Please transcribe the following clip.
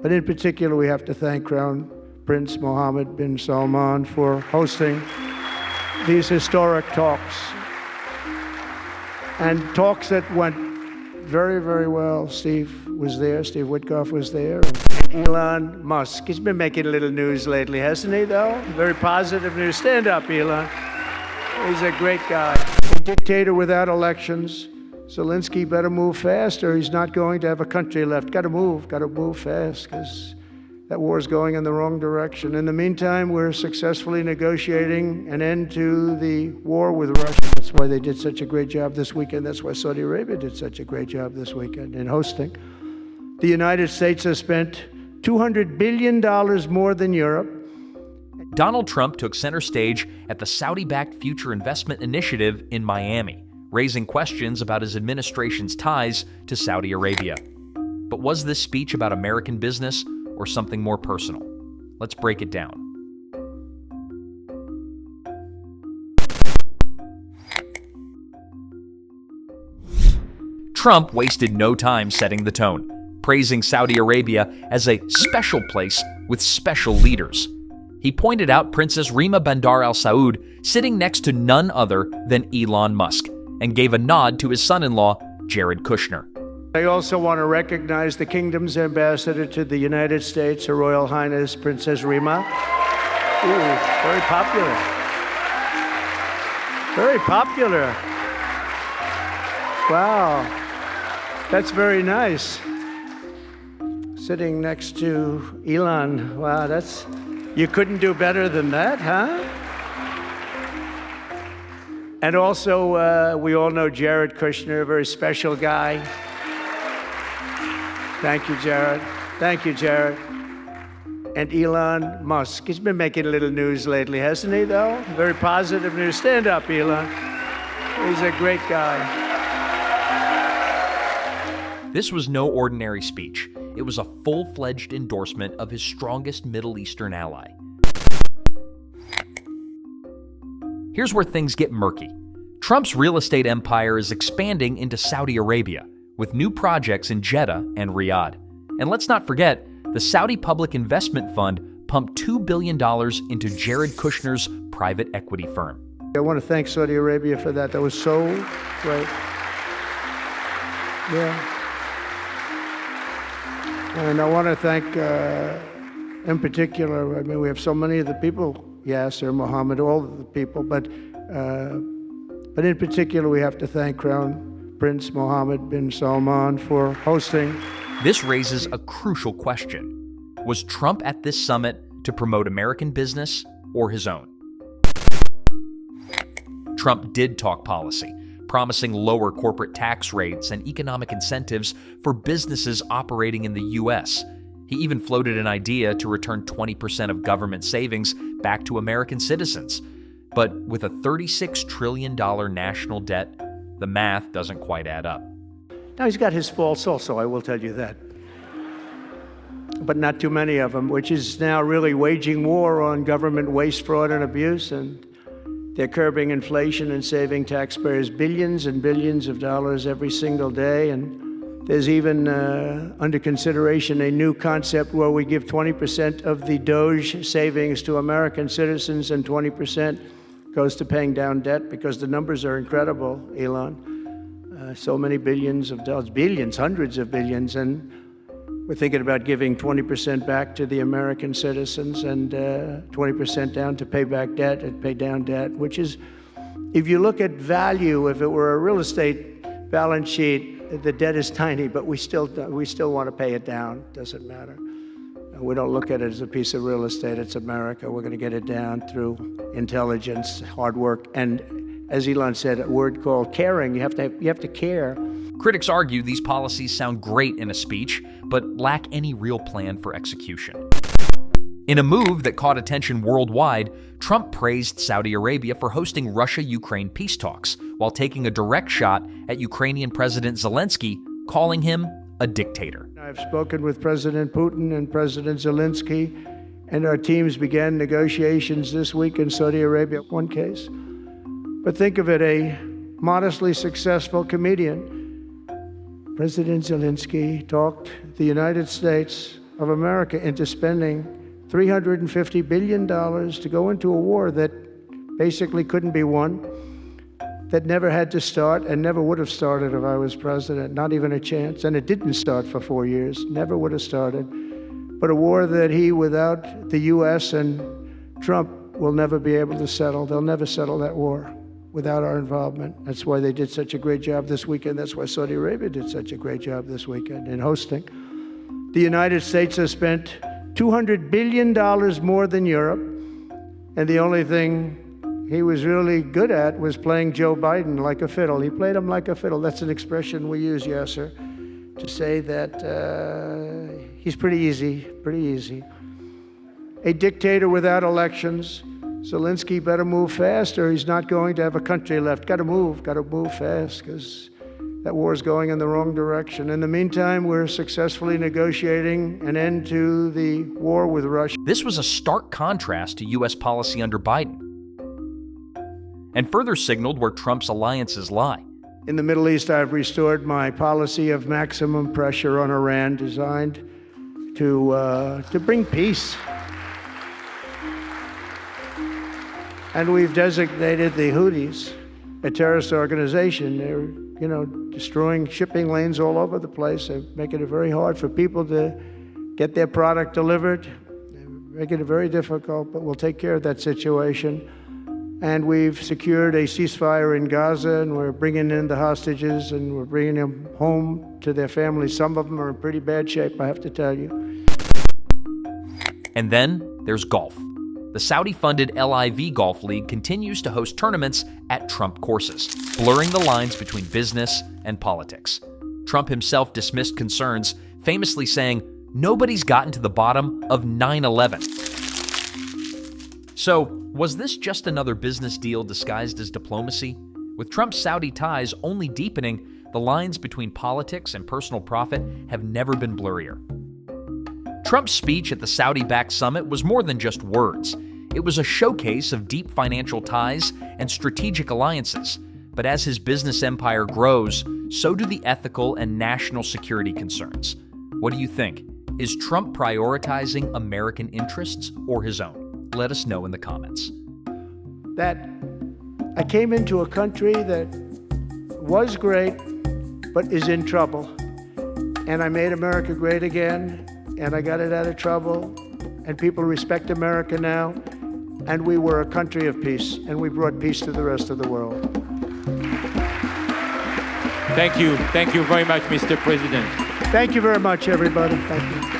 But in particular, we have to thank Crown Prince Mohammed bin Salman for hosting these historic talks. And talks that went very, very well. Steve was there, Steve Witkoff was there. And Elon Musk, he's been making a little news lately, hasn't he, though? Very positive news. Stand up, Elon. He's a great guy. A dictator without elections. Zelenskyy better move fast or he's not going to have a country left. Got to move fast, because that war is going in the wrong direction. In the meantime, we're successfully negotiating an end to the war with Russia. That's why they did such a great job this weekend. That's why Saudi Arabia did such a great job this weekend in hosting. The United States has spent $200 billion more than Europe. Donald Trump took center stage at the Saudi-backed Future Investment Initiative in Miami, raising questions about his administration's ties to Saudi Arabia. But was this speech about American business or something more personal? Let's break it down. Trump wasted no time setting the tone, praising Saudi Arabia as a special place with special leaders. He pointed out Princess Rima Bandar Al Saud sitting next to none other than Elon Musk, and gave a nod to his son-in-law, Jared Kushner. I also want to recognize the kingdom's ambassador to the United States, Her Royal Highness Princess Rima. Ooh, very popular. Very popular. Wow, that's very nice. Sitting next to Elon. Wow, you couldn't do better than that, huh? And also, we all know Jared Kushner, a very special guy. Thank you, Jared. Thank you, Jared. And Elon Musk. He's been making a little news lately, hasn't he, though? Very positive news. Stand up, Elon. He's a great guy. This was no ordinary speech. It was a full-fledged endorsement of his strongest Middle Eastern ally. Here's where things get murky. Trump's real estate empire is expanding into Saudi Arabia, with new projects in Jeddah and Riyadh. And let's not forget, the Saudi Public Investment Fund pumped $2 billion into Jared Kushner's private equity firm. I want to thank Saudi Arabia for that. That was so great. Yeah. And I want to thank, in particular, I mean, we have so many of the people, Yasser, Mohammed, all of the people, but in particular, we have to thank Crown Prince Mohammed bin Salman for hosting. This raises a crucial question. Was Trump at this summit to promote American business or his own? Trump did talk policy, promising lower corporate tax rates and economic incentives for businesses operating in the U.S. He even floated an idea to return 20% of government savings back to American citizens. But with a $36 trillion national debt, the math doesn't quite add up. Now, he's got his faults also, I will tell you that. But not too many of them, which is now really waging war on government waste, fraud, and abuse. And they're curbing inflation and saving taxpayers billions and billions of dollars every single day. And there's even under consideration a new concept where we give 20% of the Doge savings to American citizens and 20% goes to paying down debt, because the numbers are incredible, Elon. So many billions of dollars, billions, hundreds of billions, and we're thinking about giving 20% back to the American citizens and 20% down to pay back debt and pay down debt, which is, if you look at value, if it were a real estate balance sheet, the debt is tiny, but we still want to pay it down. Doesn't matter. We don't look at it as a piece of real estate. It's America. We're going to get it down through intelligence, hard work, and as Elon said, a word called caring. You have to care. Critics argue these policies sound great in a speech, but lack any real plan for execution. In a move that caught attention worldwide, Trump praised Saudi Arabia for hosting Russia-Ukraine peace talks, while taking a direct shot at Ukrainian President Zelenskyy, calling him a dictator. I've spoken with President Putin and President Zelenskyy, and our teams began negotiations this week in Saudi Arabia, one case. But think of it, a modestly successful comedian. President Zelenskyy talked the United States of America into spending $350 billion to go into a war that basically couldn't be won, that never had to start and never would have started if I was president, not even a chance. And it didn't start for 4 years, never would have started. But a war that he, without the US and Trump, will never be able to settle. They'll never settle that war without our involvement. That's why they did such a great job this weekend. That's why Saudi Arabia did such a great job this weekend in hosting. The United States has spent $200 billion more than Europe, and the only thing he was really good at was playing Joe Biden like a fiddle. He played him like a fiddle. That's an expression we use, Yasser, to say that he's pretty easy. A dictator without elections. Zelenskyy better move fast or he's not going to have a country left. Got to move fast because that war is going in the wrong direction. In the meantime, we're successfully negotiating an end to the war with Russia. This was a stark contrast to U.S. policy under Biden, and further signaled where Trump's alliances lie. In the Middle East, I've restored my policy of maximum pressure on Iran, designed to bring peace. And we've designated the Houthis a terrorist organization. They're, destroying shipping lanes all over the place. They're making it very hard for people to get their product delivered. They're making it very difficult, but we'll take care of that situation. And we've secured a ceasefire in Gaza, and we're bringing in the hostages, and we're bringing them home to their families. Some of them are in pretty bad shape, I have to tell you. And then there's golf. The Saudi-funded LIV Golf League continues to host tournaments at Trump courses, blurring the lines between business and politics. Trump himself dismissed concerns, famously saying, "Nobody's gotten to the bottom of 9/11. So, was this just another business deal disguised as diplomacy? With Trump's Saudi ties only deepening, the lines between politics and personal profit have never been blurrier. Trump's speech at the Saudi-backed summit was more than just words. It was a showcase of deep financial ties and strategic alliances. But as his business empire grows, so do the ethical and national security concerns. What do you think? Is Trump prioritizing American interests or his own? Let us know in the comments. That I came into a country that was great, but is in trouble. And I made America great again. And I got it out of trouble, and people respect America now, and we were a country of peace, and we brought peace to the rest of the world. Thank you very much, Mr. President. Thank you very much, everybody. Thank you.